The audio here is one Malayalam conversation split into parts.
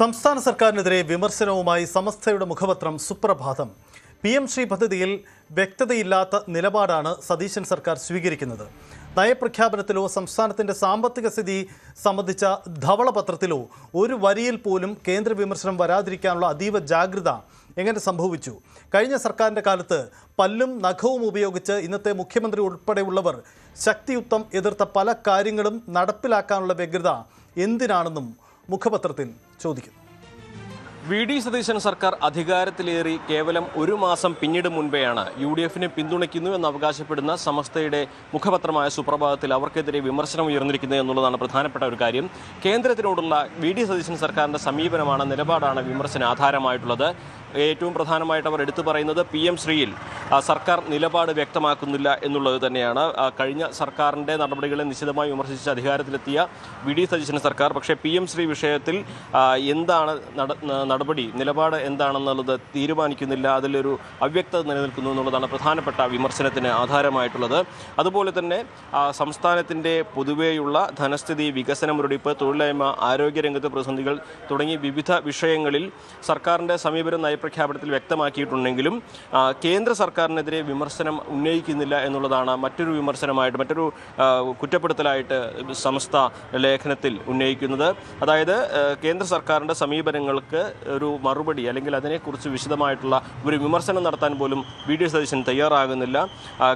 സംസ്ഥാന സർക്കാരിനെതിരെ വിമർശനവുമായി സമസ്തയുടെ മുഖപത്രം സുപ്രഭാതം. PM ശ്രീ പദ്ധതിയിൽ വ്യക്തതയില്ലാത്ത നിലപാടാണ് സതീശൻ സർക്കാർ സ്വീകരിക്കുന്നത്. നയപ്രഖ്യാപനത്തിലോ സംസ്ഥാനത്തിന്റെ സാമ്പത്തിക സ്ഥിതി സംബന്ധിച്ച ധവളപത്രത്തിലോ ഒരു വരിയിൽ പോലും കേന്ദ്ര വിമർശനം വരാതിരിക്കാനുള്ള അതീവ ജാഗ്രത എങ്ങനെ സംഭവിച്ചു? കഴിഞ്ഞ സർക്കാരിന്റെ കാലത്ത് പല്ലും നഖവും ഉപയോഗിച്ച് ഇന്നത്തെ മുഖ്യമന്ത്രി ഉൾപ്പെടെയുള്ളവർ ശക്തിയുക്തം എതിർത്ത പല കാര്യങ്ങളും നടപ്പിലാക്കാനുള്ള വ്യഗ്രത എന്തിനാണെന്നും മുഖപത്രത്തിൽ ചോദിക്കുന്നു. VD സതീശൻ സർക്കാർ അധികാരത്തിലേറി കേവലം ഒരു മാസം പിന്നീട് മുൻപെയാണ് UDFനെ പിന്തുണയ്ക്കുന്നു എന്ന് അവകാശപ്പെടുന്ന സമസ്തയുടെ മുഖപത്രമായ സുപ്രഭാതത്തിൽ അവർക്കെതിരെ വിമർശനം ഉയർന്നിരിക്കുന്നത് എന്നുള്ളതാണ് പ്രധാനപ്പെട്ട ഒരു കാര്യം. കേന്ദ്രത്തിനോടുള്ള VD സതീശൻ സർക്കാരിൻ്റെ സമീപനമാണ്, നിലപാടാണ് വിമർശന ആധാരമായിട്ടുള്ളത്. ഏറ്റവും പ്രധാനമായിട്ട് അവർ എടുത്തു പറയുന്നത് PM ശ്രീയിൽ സർക്കാർ നിലപാട് വ്യക്തമാക്കുന്നില്ല എന്നുള്ളത് തന്നെയാണ്. കഴിഞ്ഞ സർക്കാരിൻ്റെ നടപടികളെ നിശിതമായി വിമർശിച്ച് അധികാരത്തിലെത്തിയ VD സതീശൻ സർക്കാർ പക്ഷേ PM ശ്രീ വിഷയത്തിൽ എന്താണ് നടപടി, നിലപാട് എന്താണെന്നുള്ളത് തീരുമാനിക്കുന്നില്ല, അതിലൊരു അവ്യക്തത നിലനിൽക്കുന്നു എന്നുള്ളതാണ് പ്രധാനപ്പെട്ട വിമർശനത്തിന് ആധാരമായിട്ടുള്ളത്. അതുപോലെ തന്നെ സംസ്ഥാനത്തിൻ്റെ പൊതുവെയുള്ള ധനസ്ഥിതി, വികസന മുരടിപ്പ്, തൊഴിലില്ലായ്മ, ആരോഗ്യരംഗത്തെ പ്രതിസന്ധികൾ തുടങ്ങി വിവിധ വിഷയങ്ങളിൽ സർക്കാരിൻ്റെ സമീപനം നയപ്രഖ്യാപനത്തിൽ വ്യക്തമാക്കിയിട്ടുണ്ടെങ്കിലും കേന്ദ്ര സർക്കാരിനെതിരെ വിമർശനം ഉന്നയിക്കുന്നില്ല എന്നുള്ളതാണ് മറ്റൊരു വിമർശനമായിട്ട്, മറ്റൊരു കുറ്റപ്പെടുത്തലായിട്ട് സമസ്ത ലേഖനത്തിൽ ഉന്നയിക്കുന്നത്. അതായത് കേന്ദ്ര സർക്കാരിൻ്റെ സമീപനങ്ങൾക്ക് ഒരു മറുപടി അല്ലെങ്കിൽ അതിനെക്കുറിച്ച് വിശദമായിട്ടുള്ള ഒരു വിമർശനം നടത്താൻ പോലും VD സതീശൻ തയ്യാറാകുന്നില്ല.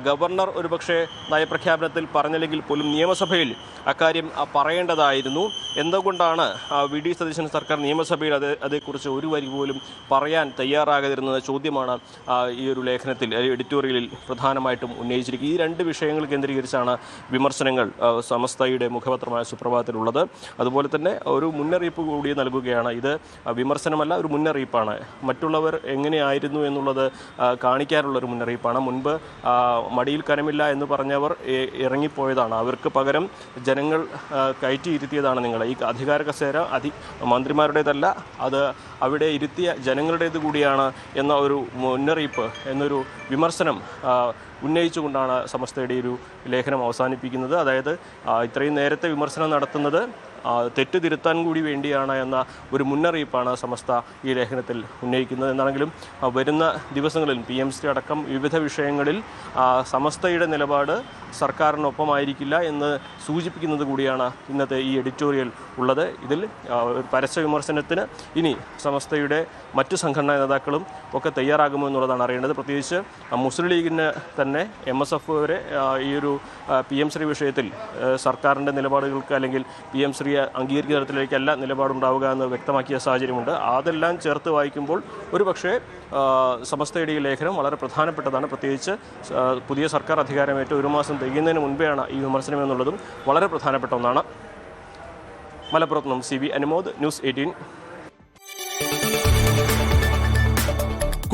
ഗവർണർ ഒരുപക്ഷെ നയപ്രഖ്യാപനത്തിൽ പറഞ്ഞില്ലെങ്കിൽ പോലും നിയമസഭയിൽ അക്കാര്യം പറയേണ്ടതായിരുന്നു. എന്തുകൊണ്ടാണ് VD സതീശൻ സർക്കാർ നിയമസഭയിൽ അതേക്കുറിച്ച് ഒരു വരി പോലും പറയാൻ തയ്യാറാകാതിരുന്ന ചോദ്യമാണ് ഈ ഒരു ലേഖനത്തിൽ, എഡിറ്റോറിയലിൽ പ്രധാനമായിട്ടും ഉന്നയിച്ചിരിക്കുന്നത്. ഈ രണ്ട് വിഷയങ്ങൾ കേന്ദ്രീകരിച്ചാണ് വിമർശനങ്ങൾ സമസ്തയുടെ മുഖപത്രമായ സുപ്രഭാതത്തിലുള്ളത്. അതുപോലെ തന്നെ ഒരു മുന്നറിയിപ്പ് കൂടി നൽകുകയാണ്. ഇത് വിമർശനമല്ല, ഒരു മുന്നറിയിപ്പാണ്. മറ്റുള്ളവർ എങ്ങനെയായിരുന്നു എന്നുള്ളത് കാണിക്കാനുള്ളൊരു മുന്നറിയിപ്പാണ്. മുൻപ് മടിയിൽ കനമില്ല എന്ന് പറഞ്ഞവർ ഇറങ്ങിപ്പോയതാണ്. അവർക്ക് പകരം ജനങ്ങൾ കയറ്റിയിരുത്തിയതാണ് നിങ്ങളെ. ഈ അധികാര കസേര മന്ത്രിമാരുടേതല്ല, അത് അവിടെ ഇരുത്തിയ ജനങ്ങളുടേത് കൂടിയാണ് എന്ന ഒരു മുന്നറിയിപ്പ്, എന്നൊരു വിമർശനം ഉന്നയിച്ചുകൊണ്ടാണ് സമസ്തയുടെ ഒരു ലേഖനം അവസാനിപ്പിക്കുന്നത്. അതായത് ഇത്രയും നേരത്തെ വിമർശനം നടത്തുന്നത് തെറ്റ് തിരുത്താൻ കൂടി വേണ്ടിയാണ് എന്ന ഒരു മുന്നറിയിപ്പാണ് സമസ്ത ഈ ലേഖനത്തിൽ ഉന്നയിക്കുന്നത്. എന്നാണെങ്കിലും വരുന്ന ദിവസങ്ങളിൽ PM ശ്രീ അടക്കം വിവിധ വിഷയങ്ങളിൽ സമസ്തയുടെ നിലപാട് സർക്കാരിനൊപ്പമായിരിക്കില്ല എന്ന് സൂചിപ്പിക്കുന്നത് കൂടിയാണ് ഇന്നത്തെ ഈ എഡിറ്റോറിയൽ ഉള്ളത്. ഇതിൽ പരസ്യ വിമർശനത്തിന് ഇനി സമസ്തയുടെ മറ്റ് സംഘടനാ നേതാക്കളും ഒക്കെ തയ്യാറാകുമോ എന്നുള്ളതാണ് അറിയേണ്ടത്. പ്രത്യേകിച്ച് മുസ്ലിം ലീഗിന് തന്നെ MSF വരെ ഈ ഒരു PM ശ്രീ വിഷയത്തിൽ സർക്കാരിൻ്റെ നിലപാടുകൾക്ക് അല്ലെങ്കിൽ PM ശ്രീ അംഗീകരിക്കുന്ന തരത്തിലേക്കല്ല നിലപാടുണ്ടാവുക എന്ന് വ്യക്തമാക്കിയ സാഹചര്യമുണ്ട്. അതെല്ലാം ചേർത്ത് വായിക്കുമ്പോൾ ഒരു പക്ഷേ സമസ്തയുടെ ഈ ലേഖനം വളരെ പ്രധാനപ്പെട്ടതാണ്. പ്രത്യേകിച്ച് പുതിയ സർക്കാർ അധികാരമേറ്റ് ഒരു മാസം തികയുന്നതിന് മുൻപെയാണ് ഈ വിമർശനം എന്നുള്ളതും വളരെ പ്രധാനപ്പെട്ട ഒന്നാണ്. മലപ്പുറത്ത് നിന്നും CV അനുമോദ്, ന്യൂസ് 18.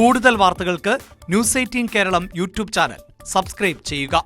കൂടുതൽ വാർത്തകൾക്ക് news 18 Keralam YouTube channel subscribe ചെയ്യുക.